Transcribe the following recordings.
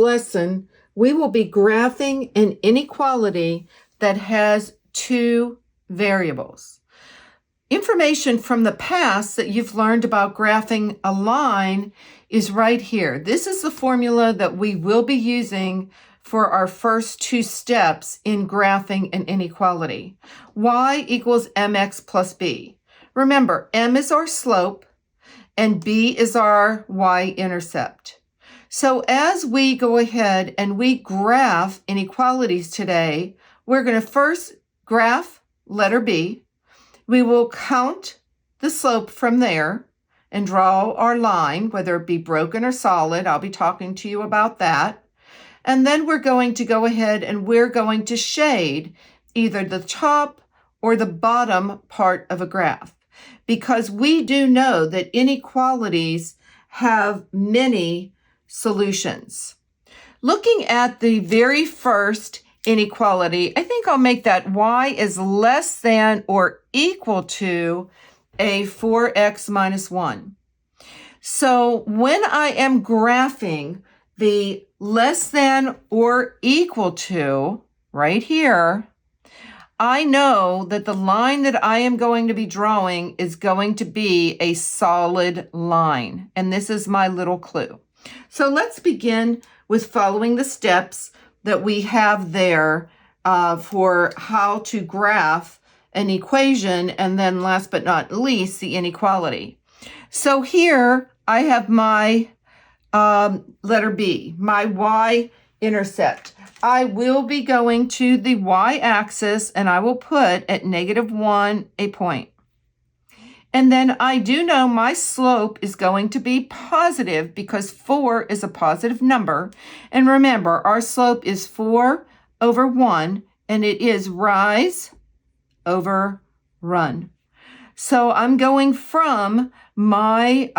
lesson, we will be graphing an inequality that has two variables. Information from the past that you've learned about graphing a line is right here. This is the formula that we will be using for our first two steps in graphing an inequality. Y equals mx plus b. Remember, m is our slope and b is our y-intercept. So as we go ahead and we graph inequalities today, we're going to first graph letter B. We will count the slope from there and draw our line, whether it be broken or solid. I'll be talking to you about that. And then we're going to go ahead and we're going to shade either the top or the bottom part of a graph, because we do know that inequalities have many solutions. Looking at the very first inequality, I think I'll make that y is less than or equal to a 4x minus 1. So when I am graphing the less than or equal to right here, I know that the line that I am going to be drawing is going to be a solid line. And this is my little clue. So let's begin with following the steps that we have there for how to graph an equation, and then last but not least, the inequality. So here I have my letter B, my y-intercept. I will be going to the y-axis and I will put at -1 a point. And then I do know my slope is going to be positive because 4 is a positive number. And remember, our slope is 4 over 1, and it is rise over run. So I'm going from my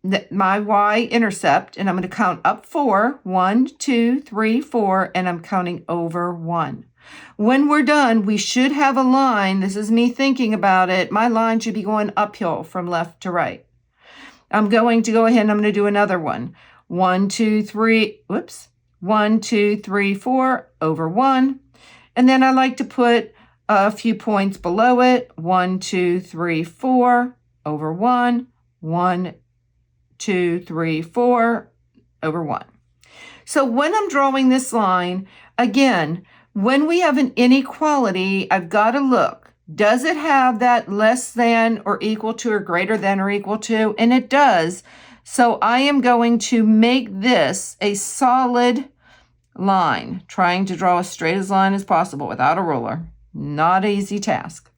y-intercept, and I'm going to count up 4, 1, 2, 3, 4, and I'm counting over 1. When we're done, we should have a line. This is me thinking about it. My line should be going uphill from left to right. I'm going to go ahead and I'm going to do another one. 1, 2, 3, 1, 2, 3, 4 over 1. And then I like to put a few points below it. 1, 2, 3, 4 over 1. 1, 2, 3, 4 over 1. So when I'm drawing this line, again, when we have an inequality, I've got to look. Does it have that less than or equal to or greater than or equal to? And it does. So I am going to make this a solid line, trying to draw as straight as line as possible without a ruler. Not an easy task.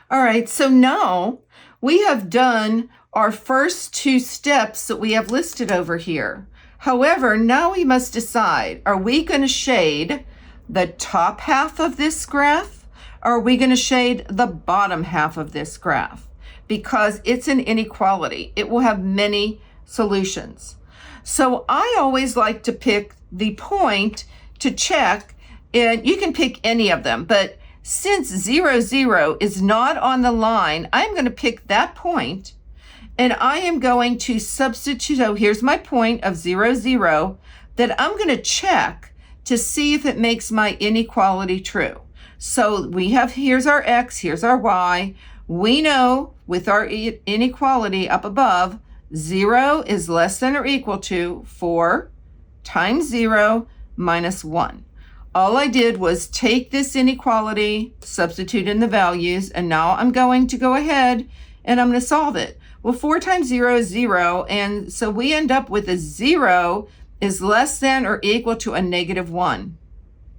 All right, so now we have done our first two steps that we have listed over here. However, now we must decide, are we going to shade the top half of this graph, or are we going to shade the bottom half of this graph? Because it's an inequality. It will have many solutions. So I always like to pick the point to check, and you can pick any of them, but since 0, 0 is not on the line, I'm going to pick that point, and I am going to substitute. So here's my point of 0, 0 that I'm going to check to see if it makes my inequality true. So we have, here's our x, here's our y. We know with our inequality up above, 0 is less than or equal to 4 times 0 minus 1. All I did was take this inequality, substitute in the values, and now I'm going to go ahead and I'm going to solve it. Well, 4 times 0 is 0, and so we end up with a 0 is less than or equal to a -1.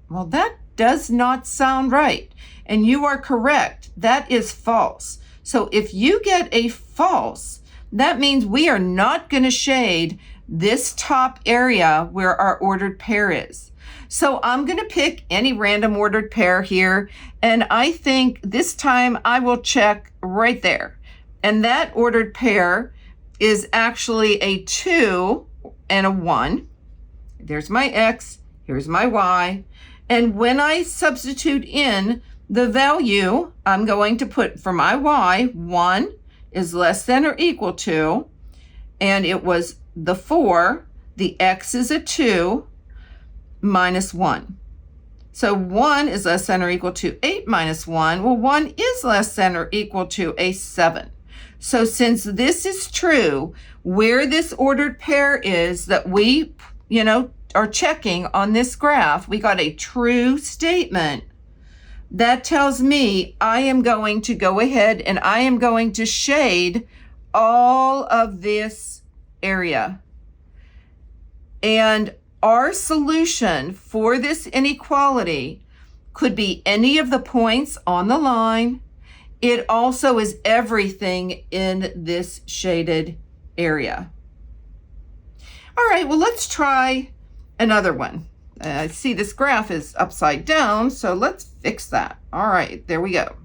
Well, that does not sound right. And you are correct. That is false. So if you get a false, that means we are not going to shade this top area where our ordered pair is. So I'm going to pick any random ordered pair here. And I think this time I will check right there. And that ordered pair is actually a 2 and a 1. There's my x, here's my y. And when I substitute in the value, I'm going to put for my y, 1 is less than or equal to, and it was the 4 the x is a 2 minus 1. So 1 is less than or equal to 8 minus 1. Well, 1 is less than or equal to a 7. So since this is true, where this ordered pair is that we, are checking on this graph, we got a true statement. That tells me I am going to go ahead and I am going to shade all of this area. And our solution for this inequality could be any of the points on the line. It also is everything in this shaded area. All right, well, let's try another one. I see this graph is upside down, so let's fix that. All right, there we go.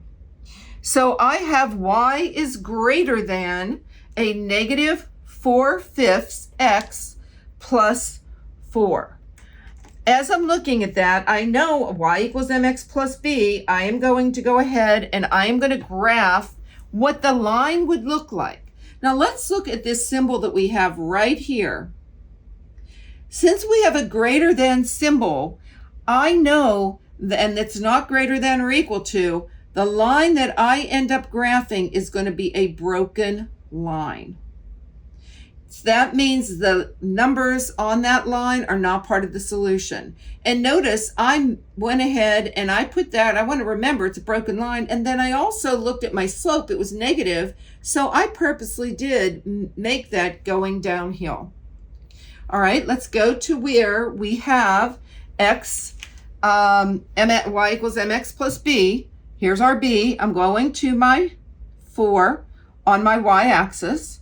So I have y is greater than a negative 4/5 x plus 4. As I'm looking at that, I know y equals mx plus b. I am going to go ahead and I am going to graph what the line would look like. Now let's look at this symbol that we have right here. Since we have a greater than symbol, I know that, and it's not greater than or equal to, the line that I end up graphing is going to be a broken line. So that means the numbers on that line are not part of the solution. And notice I went ahead and I put that, I want to remember it's a broken line, and then I also looked at my slope, it was negative, so I purposely did make that going downhill. All right, let's go to where we have x, y equals mx plus b. Here's our b. I'm going to my 4 on my y-axis.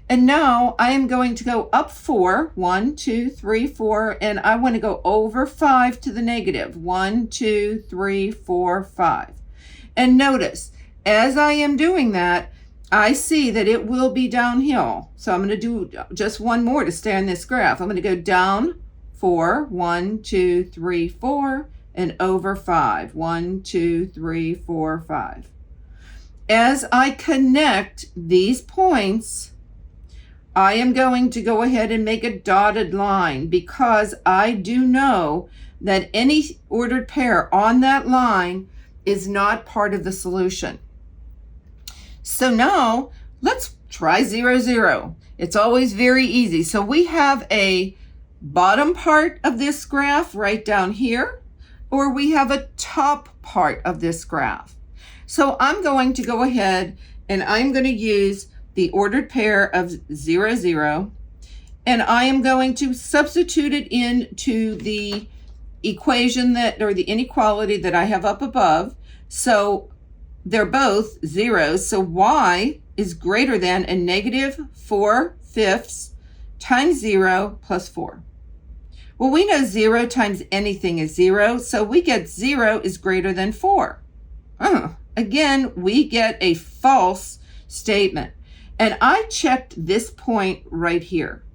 And now I am going to go up 4, 1, 2, 3, 4, and I want to go over 5 to the negative, 1, 2, 3, 4, 5. And notice, as I am doing that, I see that it will be downhill. So I'm going to do just one more to stay on this graph. I'm going to go down 4, 1, 2, 3, 4, and over 5, 1, 2, 3, 4, 5. As I connect these points, I am going to go ahead and make a dotted line because I do know that any ordered pair on that line is not part of the solution. So now let's try 0, 0. It's always very easy. So we have a bottom part of this graph right down here, or we have a top part of this graph. So I'm going to go ahead and I'm going to use the ordered pair of 0, 0, and I am going to substitute it into the equation that, or the inequality that I have up above. So they're both zeros, so y is greater than a negative 4/5 times 0 plus 4. Well, we know 0 times anything is 0, so we get 0 is greater than 4. Again, we get a false statement. And I checked this point right here.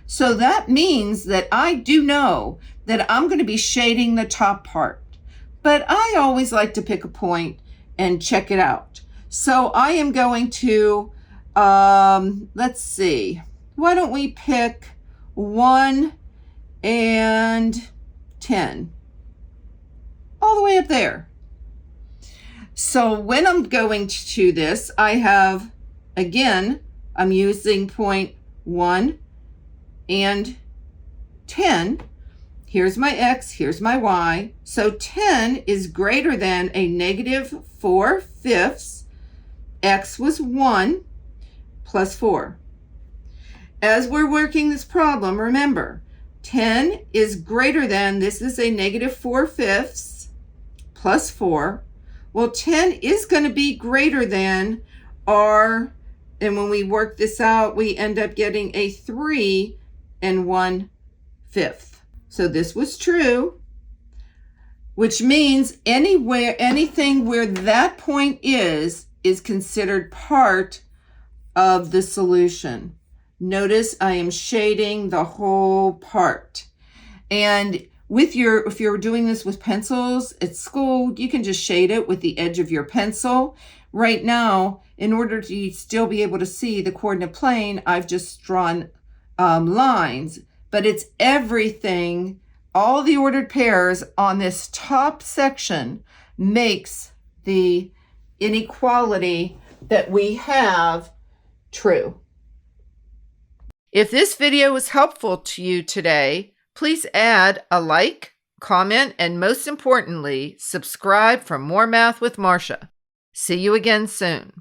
So that means that I do know that I'm going to be shading the top part. But I always like to pick a point and check it out. So I am going to, let's see, why don't we pick 1 and 10, all the way up there. So when I'm going to this, I have, again, I'm using point 1 and 10. Here's my x, here's my y. So 10 is greater than a negative 4/5. X was 1 plus 4. As we're working this problem, remember, 10 is greater than, this is a negative 4/5 plus 4. Well, 10 is going to be greater than our, and when we work this out, we end up getting a 3 1/5. So this was true, which means anything where that point is considered part of the solution. Notice I am shading the whole part. And if you're doing this with pencils at school, you can just shade it with the edge of your pencil. Right now, in order to still be able to see the coordinate plane, I've just drawn lines. but it's everything, all the ordered pairs on this top section makes the inequality that we have true. If this video was helpful to you today, please add a like, comment, and most importantly, subscribe for more Math with Marcia. See you again soon.